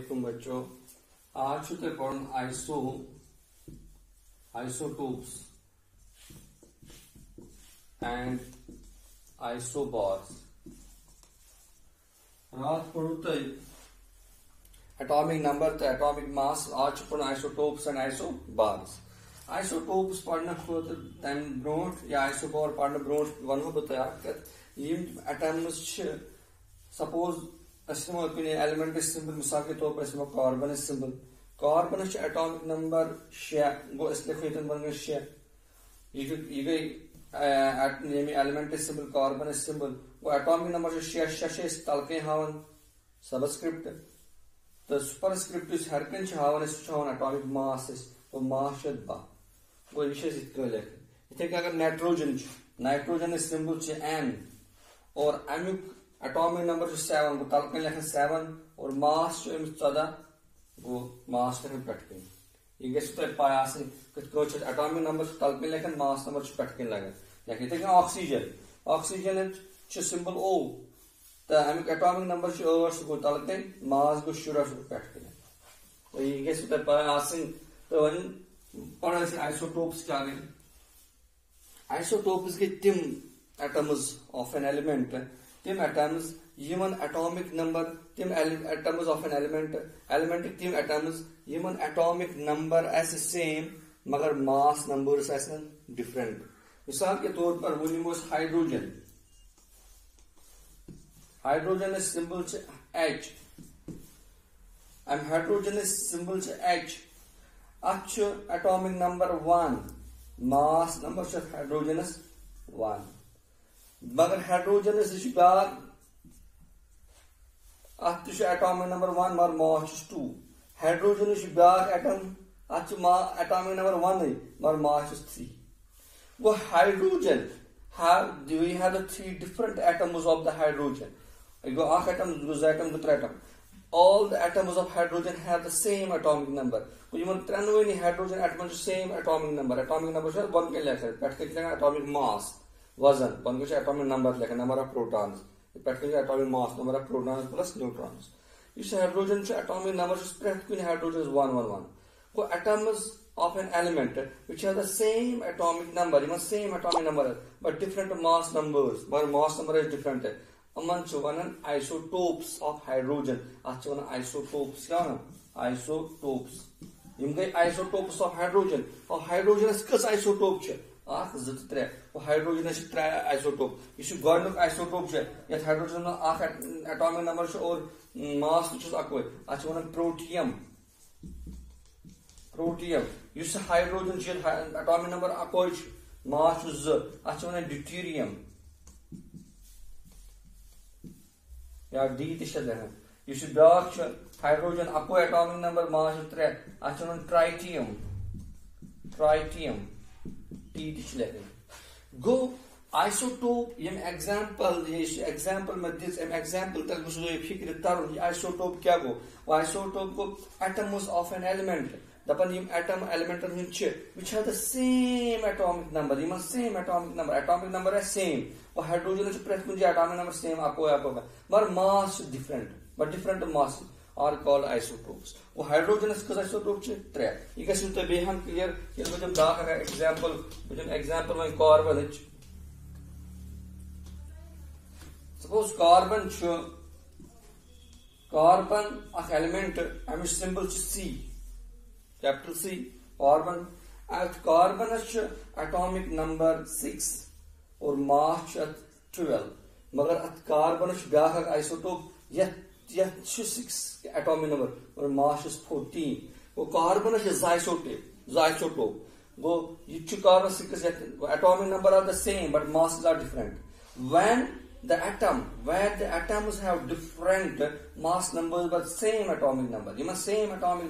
वालेकुम बच्चों। आज छुते पढ़न आइसोटोप्स एंड आइसोबार्स। रात पढ़ू तय एटॉमिक नंबर तो एटॉमिक मास। आज पढ़न आइसोटोप्स एंड आइसोबार्स। आइसोटोप्स पढ़ने खुद तम ब्रोट या आइसोबार पढ़ने ब्रोट वनो बह तक एटम्स सपोज एलिमेंट सिंबल मिसाल के तौर पर carbon symbol. Carbon atomic number 6 गो लिखो ये बन गए 6। ये गई एलिमेंट सिंबल कार्बन सिंबल वो एटॉमिक नंबर 6 तलक हावन सबस्क्रिप्ट तो सुपरस्क्रिप्ट हर कन हावन एटॉमिक मास वो मास 10 गो ये लिख। इथे अगर नाइट्रोजन सिंबल N और अमुक एटॉमिक नंबर 7 गो तलक लिखन 7 और मास 14 गो मास लिखन पटकन। ये गई पाय एटॉमिक नंबर तलक लिखन मास नंबर पटकन लगन। इथे ऑक्सीजन सिंबल O तो अमुक एटॉमिक नंबर 8 सह गो तलक मास गो 14 पटकन। तो ये गई पाय तो वन पढ़ आइसोटोप्स क्या गई। आइसोटोप्स गई तिम एटम्स ऑफ एन एलिमेंट तिम एटम्स यमन एटॉमिक नंबर तिम एटम्स ऑफ एन एलिमेंट तिम एटम्स यमन एटॉमिक नंबर ऐसे सेम मगर मास नंबर्स ऐसे डिफरेंट। मिसाल के तौर पर वो hydrogen symbol H hydrogen symbol H atomic number 1 mass number hydrogen 1 मगर हाइड्रोजन एटॉमिक नंबर 1 मगर मास 2। हाइड्रोजन ब्या एटम एटॉमिक नंबर 1 मगर मास 3। वो hydrogen we have the 3 different atoms of the hydrogen. Go atom all the atoms of hydrogen have the same atomic number. Even 3 hydrogen atoms same atomic number है 1 के लेकर PAT के लिखा atomic mass वजन 1 के atomic number लिखा number of protons PAT के atomic mass number of protons plus neutrons। इस hydrogen atomic number spread कुछ hydrogen 111 वो atoms of an element which have the same atomic number even same atomic number but different mass numbers but mass number is different है। अमन वन isotopes of hydrogen वन isotopes क्या isotopes यम गई isotopes of hydrogen और hydrogen कस isotope 3 वो हाइड्रोजन 3 आइसोटोप यह गोडनुक आइसोटोप ये हाइड्रोजन एटॉमिक नंबर और मास अक्वै अत वन प्रोटियम इस हाइड्रोजन एटॉमिक नंबर अक्वै मास 2 अत वन ड्यूटेरियम या डी इस ब्या हाइड्रोजन अक्वै एटॉमिक नंबर मास 3 अत ट्राइटियम टी लिखन। गो आइसोटोप यम एग्जाम्पल में दिस एग्जाम्पल तक फिक्र तरन आइसोटोप क्या गो आइसोटोप गो एटम्स ऑफ एन एलिमेंट दपन यम एटम एलिमेंटन which have the same atomic number यमन सेम एटॉमिक नंबर है सेम और हाइड्रोजन प्रति कुछ एटॉमिक नंबर सेम अक्वै मगर mass different mass are called isotopes. वो हाइड्रोजन कस आइसोटोप 3 ये गो बे हम clear example one carbon suppose carbon अख एलिमेंट अमिश symbol C capital C carbon carbon atomic number 6 और मास 12 मगर अत कार्बन ब्या आइसोटोप 6 एटॉमिक नंबर और मास 14 वो कार्बन आइसोटोप गो ये carbon 6 atomic number are the same but masses are different when the atoms have different mass numbers but same atomic number you must same atomic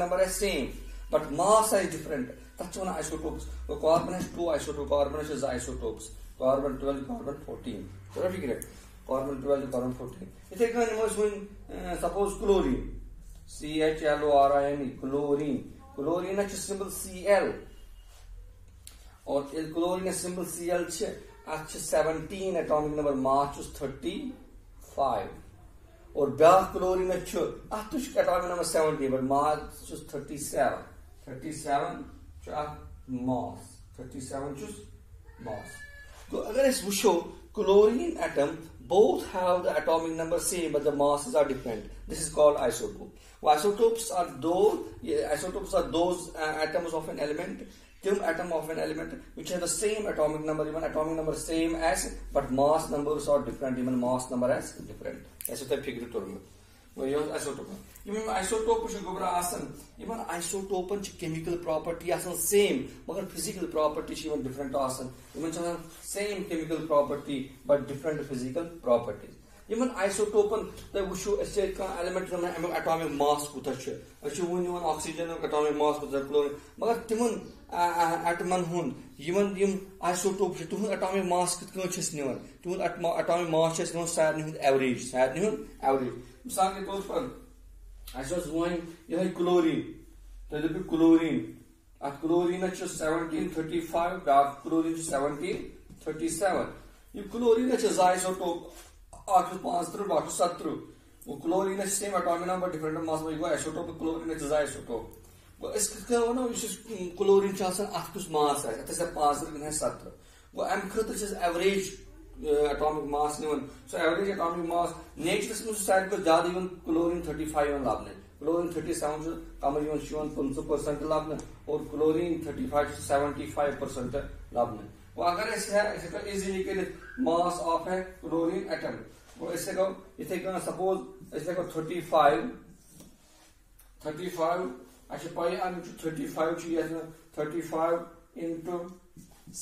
number is same but mass is different that's one isotopes so carbon has 2 isotopes carbon is isotopes carbon 12 carbon 14 so ठीक है carbon 12 carbon 14 इथे कौन suppose chlorine CHLORINE chlorine है symbol Cl और chlorine symbol Cl 17 atomic number मास 35 और ब्या chlorine atomic number 70 but mass 37 मास 37 मास। तो अगर इस वुशो chlorine atom both have the atomic number same but the masses are different. This is called isotope. Well, isotopes are those atoms of an element, atom of an element which have the same atomic number, even atomic number same as, but mass numbers are different, even mass number is different. That's what I figured to remember. Well, isotope. Even isotope should go asan. Even isotope and chemical property asan same, but physical property even different asan. Even same chemical property but different physical properties. Even isotope and the wushu element atomic mass kutashu. Even oxygen atomic mass kutashu chlorine. But timun atoman hun. Even isotope to atomic mass kutashu never. To atomic mass is no sad average. Average. मिसाल के तौर पर chlorine तो chlorine chlorine 1735 chlorine 1737 ये chlorine isotope 850 वो chlorine same atomic number different mass में isotope chlorine isotope वो इसका वो ना क्लोरीन अतकुस मास है 5 वो अम खतर average atomic mass so average atomic mass nature side को ज्यादा इवन क्लोरीन 35 लाभने क्लोरीन 37 कम इवन 50% लाभने और क्लोरीन 35 से 75% लाभने वो अगर ऐसे है ऐसे का इजीली के मास ऑफ है क्लोरीन एटम वो ऐसे को सपोज ऐसे को 35 अच्छा पाई हम 35 चाहिए 35 into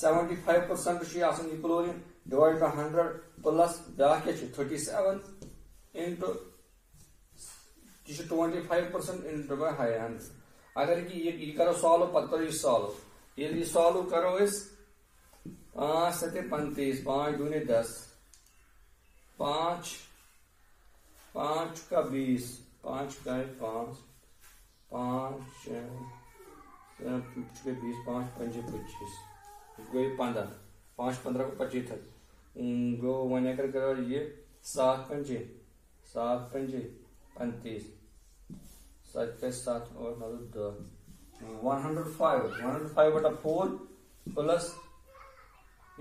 75% चाहिए आसान chlorine divided by 100 plus 37 into 25% into by 100 अगर ये करो सॉल्व पता करो ये सॉल्व ये सॉल्व करो इस 5 7 35 5 दूनी 10 5 का 20 5 का 5 5 20 5 5 25 गई 15 5 15 को 25 था गो वन अगर करो ये 7 5 35 7 और 105 बटा 4 प्लस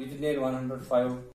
इतने 105